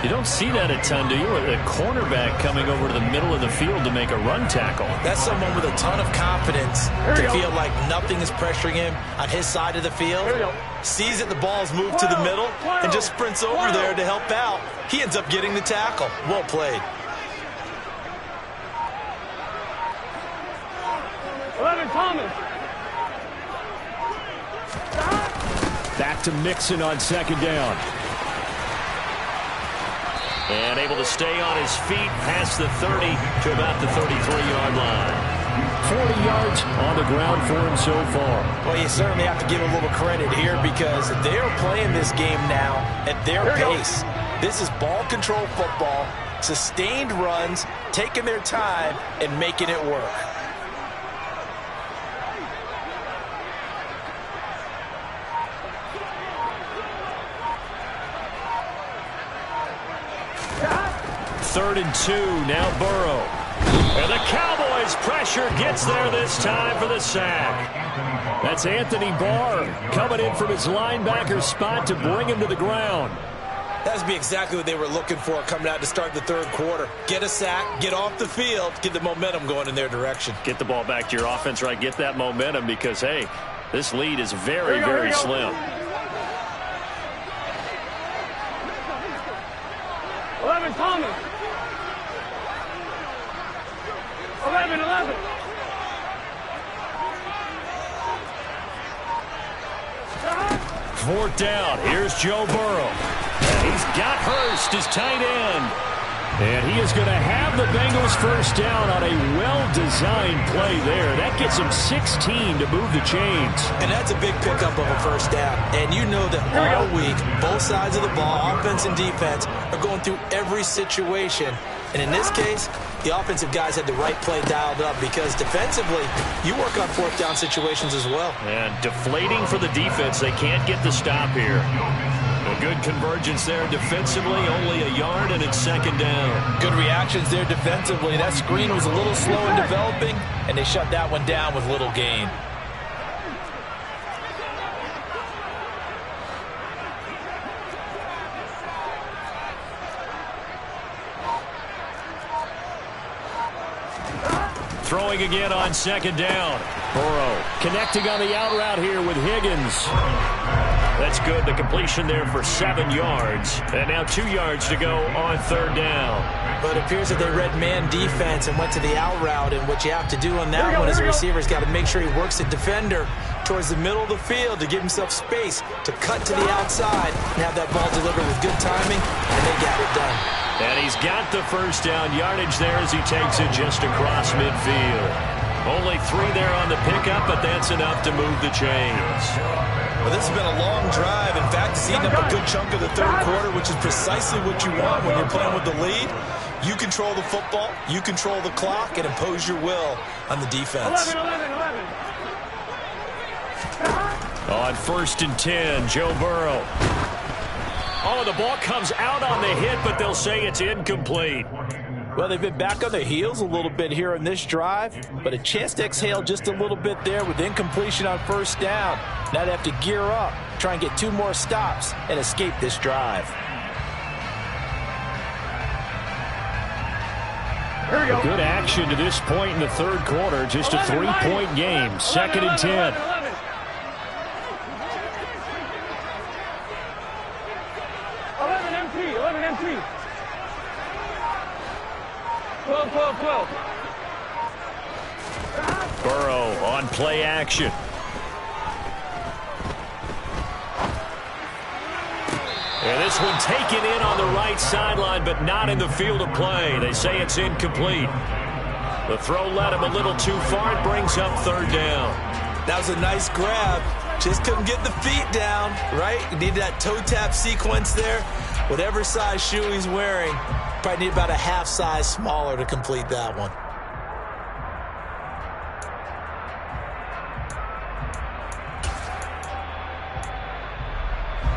You don't see that a ton, do you? A cornerback coming over to the middle of the field to make a run tackle. That's someone with a ton of confidence to feel like nothing is pressuring him on his side of the field. Sees that the ball's moved to the middle and just sprints over there to help out. He ends up getting the tackle. Well played. 11, Thomas. Back to Mixon on 2nd down. And able to stay on his feet past the 30 to about the 33-yard line. 40 yards on the ground for him so far. Well, you certainly have to give him a little credit here because they're playing this game now at their pace. This is ball control football, sustained runs, taking their time, and making it work. Third and 2, now Burrow. And the Cowboys' pressure gets there this time for the sack. That's Anthony Barr coming in from his linebacker spot to bring him to the ground. That would be exactly what they were looking for coming out to start the 3rd quarter. Get a sack, get off the field, get the momentum going in their direction. Get the ball back to your offense, right? Get that momentum because, hey, this lead is very, very slim. 11, Thomas. 11. 4th down. Here's Joe Burrow. And he's got Hurst, his tight end. And he is going to have the Bengals 1st down on a well-designed play there. That gets him 16 to move the chains. And that's a big pickup of a 1st down. And you know that all week, both sides of the ball, offense and defense, are going through every situation. And in this case, the offensive guys had the right play dialed up because defensively, you work on 4th down situations as well. And deflating for the defense. They can't get the stop here. A good convergence there defensively, only a yard, and it's 2nd down. Good reactions there defensively. That screen was a little slow in developing, and they shut that one down with little gain. Throwing again on 2nd down. Burrow connecting on the out route here with Higgins. That's good. The completion there for 7 yards. And now 2 yards to go on 3rd down. But it appears that they read man defense and went to the out route. And what you have to do on that one as a receiver is got to make sure he works the defender towards the middle of the field to give himself space to cut to the outside and have that ball delivered with good timing. And they got it done. And he's got the 1st down yardage there as he takes it just across midfield. Only 3 there on the pickup, but that's enough to move the chains. Well, this has been a long drive. In fact, it's eaten up a good chunk of the 3rd quarter, which is precisely what you want when you're playing with the lead. You control the football, you control the clock, and impose your will on the defense. 11. On 1st and 10, Joe Burrow. Oh, the ball comes out on the hit, but they'll say it's incomplete. Well, they've been back on their heels a little bit here on this drive, but a chance to exhale just a little bit there with incompletion on 1st down. Now they have to gear up, try and get 2 more stops, and escape this drive. Good action to this point in the 3rd quarter. Just a 3-point game. 2nd and 10. 11 empty. 12. Burrow on play action. And this one taken in on the right sideline, but not in the field of play. They say it's incomplete. The throw led him a little too far. It brings up 3rd down. That was a nice grab. Just couldn't get the feet down, right? You need that toe tap sequence there. Whatever size shoe he's wearing, probably need about a half size smaller to complete that one.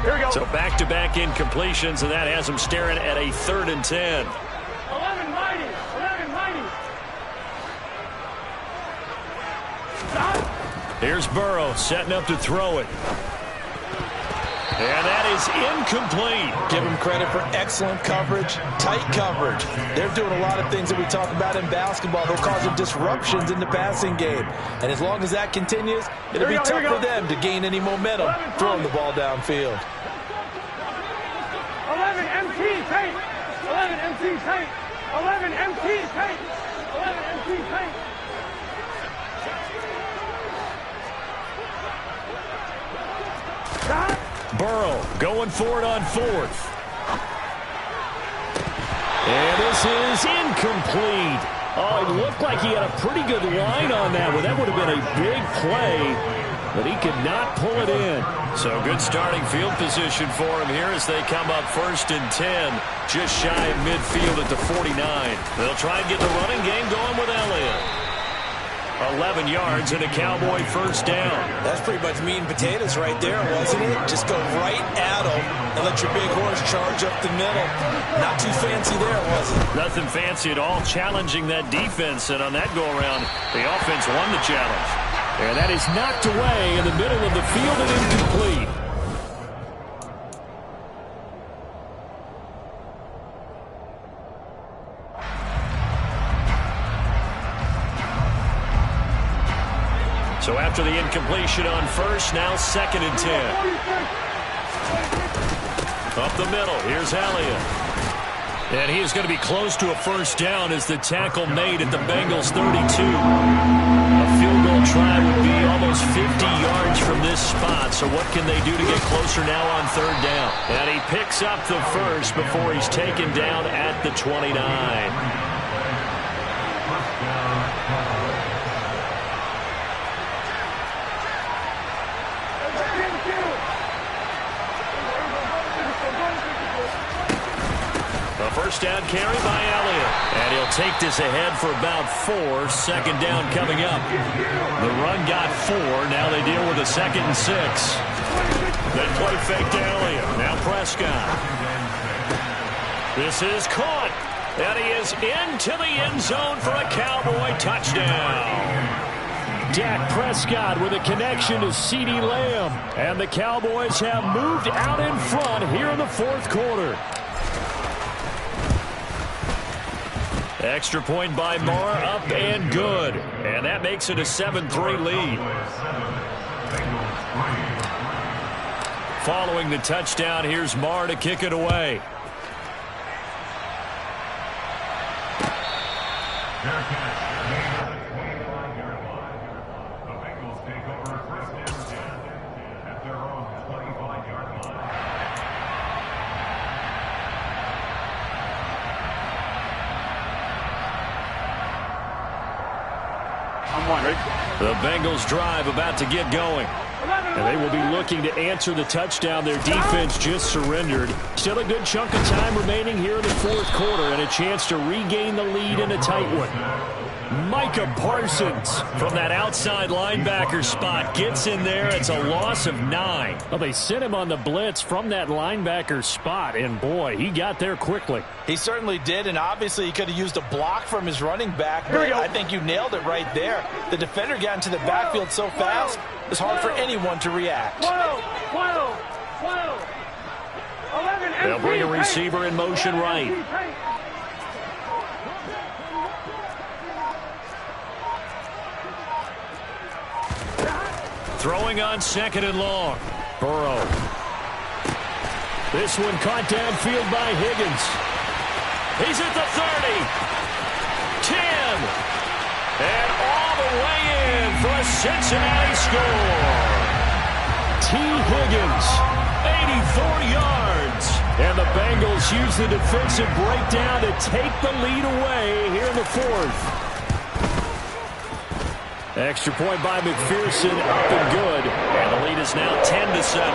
Here we go. So back-to-back incompletions, and that has him staring at a 3rd and 10. 11 mighty. Here's Burrow setting up to throw it. And that is incomplete. Give them credit for excellent coverage, tight coverage. They're doing a lot of things that we talk about in basketball. They're causing disruptions in the passing game. And as long as that continues, it'll be tough for them to gain any momentum throwing the ball downfield. 11 MT tape. 11 MT tape. 11 MT tape. 11 MT tape. Burrow going for it on fourth. And this is incomplete. Oh, it looked like he had a pretty good line on that one. That would have been a big play, but he could not pull it in. So good starting field position for him here as they come up 1st and 10, just shy of midfield at the 49. They'll try and get the running game going with Elliott. 11 yards and a Cowboy first down. That's pretty much meat and potatoes right there, wasn't it? Just go right at them and let your big horse charge up the middle. Not too fancy there, was it? Nothing fancy at all, challenging that defense, and on that go-around, the offense won the challenge. And that is knocked away in the middle of the field and incomplete. So after the incompletion on first, now 2nd and 10. Up the middle, here's Elliott. And he is going to be close to a first down as the tackle made at the Bengals 32. A field goal try would be almost 50 yards from this spot. So what can they do to get closer now on 3rd down? And he picks up the first before he's taken down at the 29. First down carry by Elliott. And he'll take this ahead for about 4. 2nd down coming up. The run got 4. Now they deal with a 2nd and 6. Then play fake to Elliott. Now Prescott. This is caught. And he is into the end zone for a Cowboy touchdown. Dak Prescott with a connection to CeeDee Lamb. And the Cowboys have moved out in front here in the 4th quarter. Extra point by Marr, up and good. And that makes it a 7-3 lead. Following the touchdown, here's Marr to kick it away. The Bengals drive about to get going. And they will be looking to answer the touchdown their defense just surrendered. Still a good chunk of time remaining here in the 4th quarter and a chance to regain the lead in a tight one. Micah Parsons from that outside linebacker spot gets in there. It's a loss of 9. Well, they sent him on the blitz from that linebacker spot, and boy, he got there quickly. He certainly did, and obviously he could have used a block from his running back, but I think you nailed it right there. The defender got into the backfield so fast, it's hard for anyone to react. They'll bring a receiver in motion right. Throwing on 2nd and long. Burrow. This one caught downfield by Higgins. He's at the 30. 10. And all the way in for a Cincinnati score. T. Higgins, 84 yards. And the Bengals use the defensive breakdown to take the lead away here in the 4th. Extra point by McPherson, up and good. And the lead is now 10-7.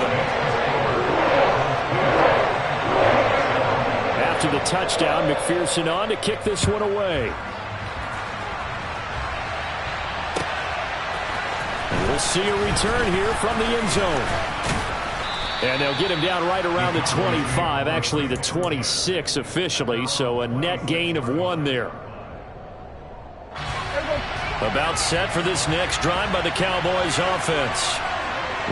After the touchdown, McPherson on to kick this one away. We'll see a return here from the end zone. And they'll get him down right around the 25, actually the 26 officially, so a net gain of 1 there. About set for this next drive by the Cowboys offense.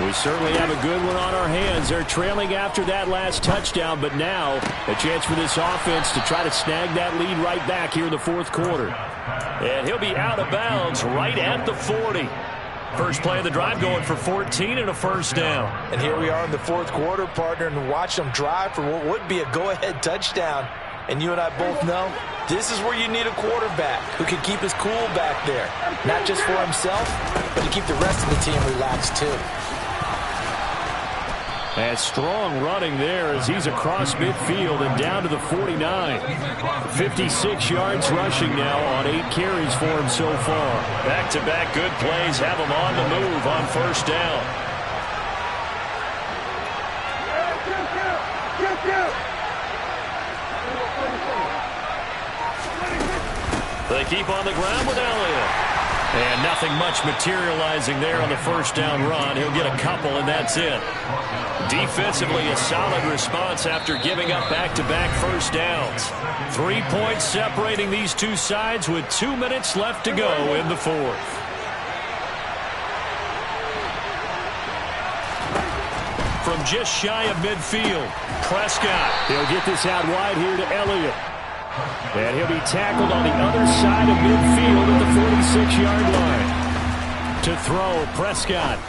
We certainly have a good one on our hands. They're trailing after that last touchdown, but now a chance for this offense to try to snag that lead right back here in the fourth quarter. And he'll be out of bounds right at the 40. First play of the drive going for 14 and a first down. And here we are in the fourth quarter, partner, and watch them drive for what would be a go-ahead touchdown. And you and I both know this is where you need a quarterback who can keep his cool back there. Not just for himself, but to keep the rest of the team relaxed too. And strong running there as he's across midfield and down to the 49. 56 yards rushing now on 8 carries for him so far. Back-to-back good plays have him on the move on first down. They keep on the ground with Elliott. And nothing much materializing there on the first down run. He'll get a couple, and that's it. Defensively, a solid response after giving up back-to-back first downs. 3 points separating these two sides with 2 minutes left to go in the fourth. From just shy of midfield, Prescott. He'll get this out wide here to Elliott. And he'll be tackled on the other side of midfield at the 46-yard line. To throw, Prescott.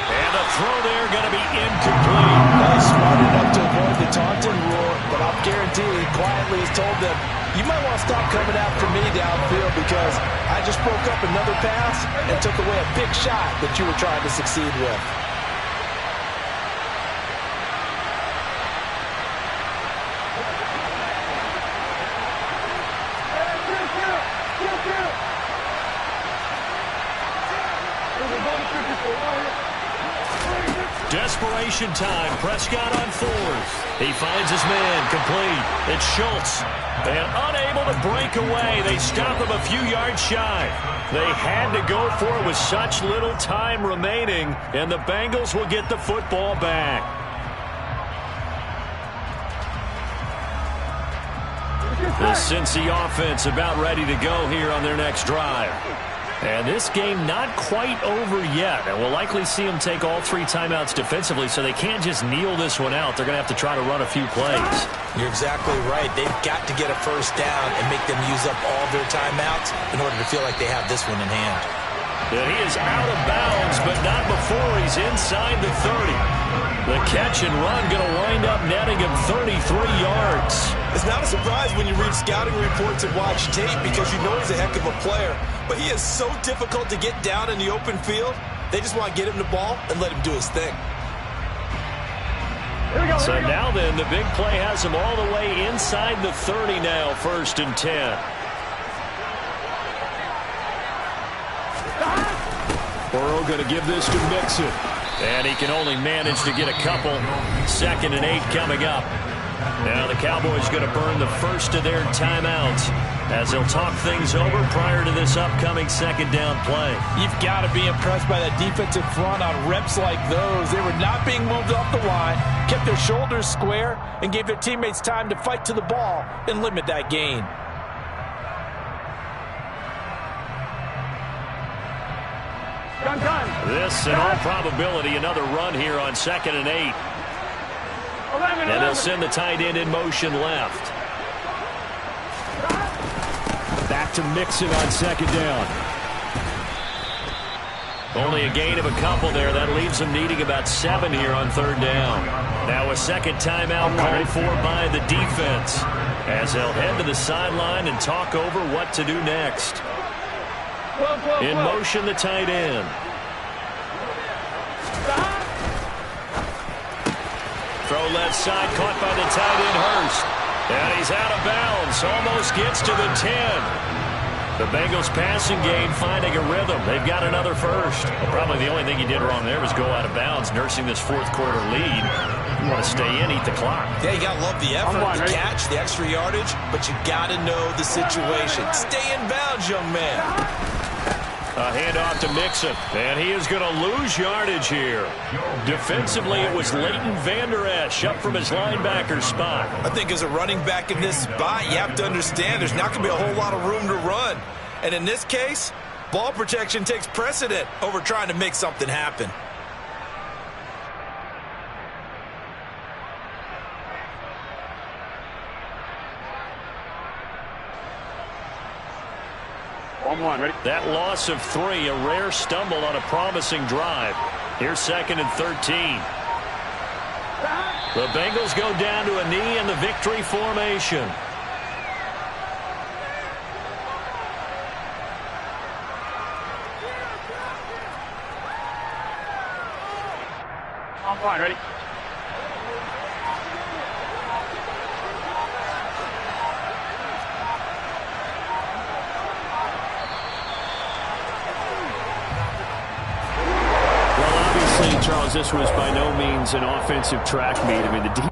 And the throw there going to be incomplete. He's smart enough to avoid the taunting rule, but I'll guarantee he quietly has told them, you might want to stop coming after me downfield because I just broke up another pass and took away a big shot that you were trying to succeed with. Desperation time. Prescott on fours. He finds his man. Complete. It's Schultz. And unable to break away. They stop him a few yards shy. They had to go for it with such little time remaining. And the Bengals will get the football back. The Cincy offense about ready to go here on their next drive. And this game not quite over yet. And we'll likely see them take all 3 timeouts defensively, so they can't just kneel this one out. They're going to have to try to run a few plays. You're exactly right. They've got to get a first down and make them use up all their timeouts in order to feel like they have this one in hand. And he is out of bounds, but not before he's inside the 30. The catch and run going to wind up netting him 33 yards. It's not a surprise when you read scouting reports and watch tape because you know he's a heck of a player. But he is so difficult to get down in the open field. They just want to get him the ball and let him do his thing. So now then, the big play has him all the way inside the 30 now, 1st and 10. Burrow going to give this to Mixon. And he can only manage to get a couple. 2nd and 8 coming up. Now the Cowboys going to burn the first of their timeouts as they'll talk things over prior to this upcoming 2nd down play. You've got to be impressed by that defensive front on reps like those. They were not being moved off the line, kept their shoulders square, and gave their teammates time to fight to the ball and limit that gain. This, in all probability, another run here on 2nd and 8. And they'll send the tight end in motion left. Back to Mixon on 2nd down. Only a gain of a couple there. That leaves them needing about 7 here on 3rd down. Now a second timeout called for by the defense as they'll head to the sideline and talk over what to do next. In motion, the tight end. Throw left side, caught by the tight end, Hurst. And he's out of bounds, almost gets to the 10. The Bengals passing game finding a rhythm. They've got another first. Well, probably the only thing he did wrong there was go out of bounds, nursing this 4th quarter lead. You want to stay in, eat the clock. Yeah, you got to love the effort, the catch, the extra yardage, but you got to know the situation. Stay in bounds, young man. A handoff to Mixon, and he is going to lose yardage here. Defensively, it was Leighton Vander Esch up from his linebacker spot. I think as a running back in this spot, you have to understand there's not going to be a whole lot of room to run. And in this case, ball protection takes precedent over trying to make something happen. Ready? That loss of 3, a rare stumble on a promising drive. Here's 2nd and 13. The Bengals go down to a knee in the victory formation. I'm fine, ready? Charles, this was by no means an offensive track meet. I mean, the